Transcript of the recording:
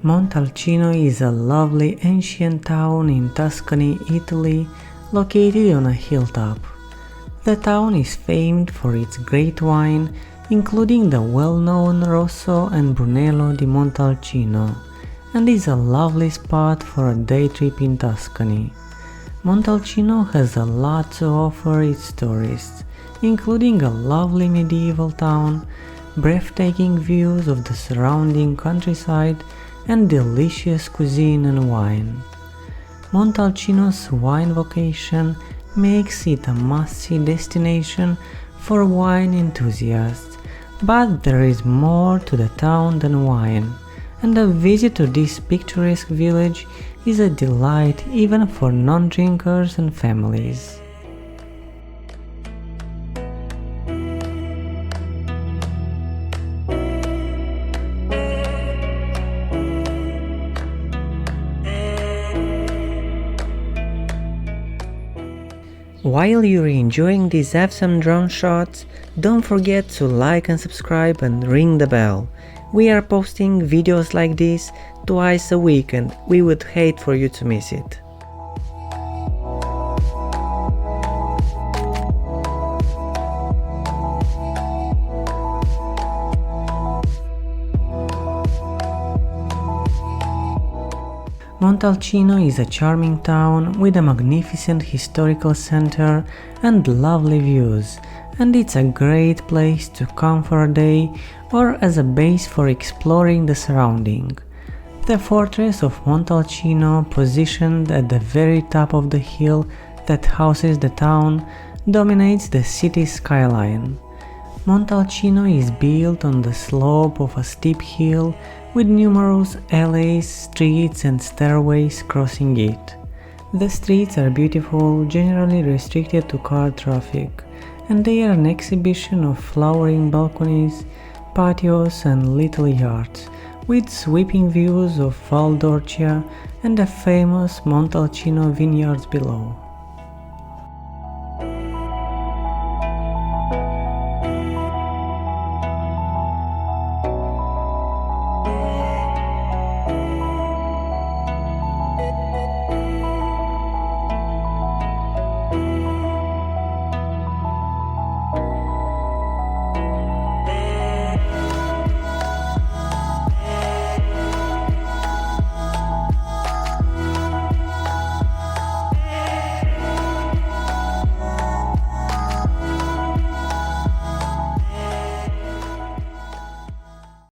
Montalcino is a lovely ancient town in Tuscany, Italy, located on a hilltop. The town is famed for its great wine, including the well-known Rosso and Brunello di Montalcino, and is a lovely spot for a day trip in Tuscany. Montalcino has a lot to offer its tourists, including a lovely medieval town, breathtaking views of the surrounding countryside, and delicious cuisine and wine. Montalcino's wine vocation makes it a must-see destination for wine enthusiasts, but there is more to the town than wine, and a visit to this picturesque village is a delight even for non-drinkers and families. While you're enjoying these awesome drone shots, don't forget to like and subscribe and ring the bell. We are posting videos like this twice a week and we would hate for you to miss it. Montalcino is a charming town with a magnificent historical center and lovely views, and it's a great place to come for a day or as a base for exploring the surrounding. The fortress of Montalcino, positioned at the very top of the hill that houses the town, dominates the city's skyline. Montalcino is built on the slope of a steep hill with numerous alleys, streets and stairways crossing it. The streets are beautiful, generally restricted to car traffic, and they are an exhibition of flowering balconies, patios and little yards, with sweeping views of Val d'Orcia and the famous Montalcino vineyards below.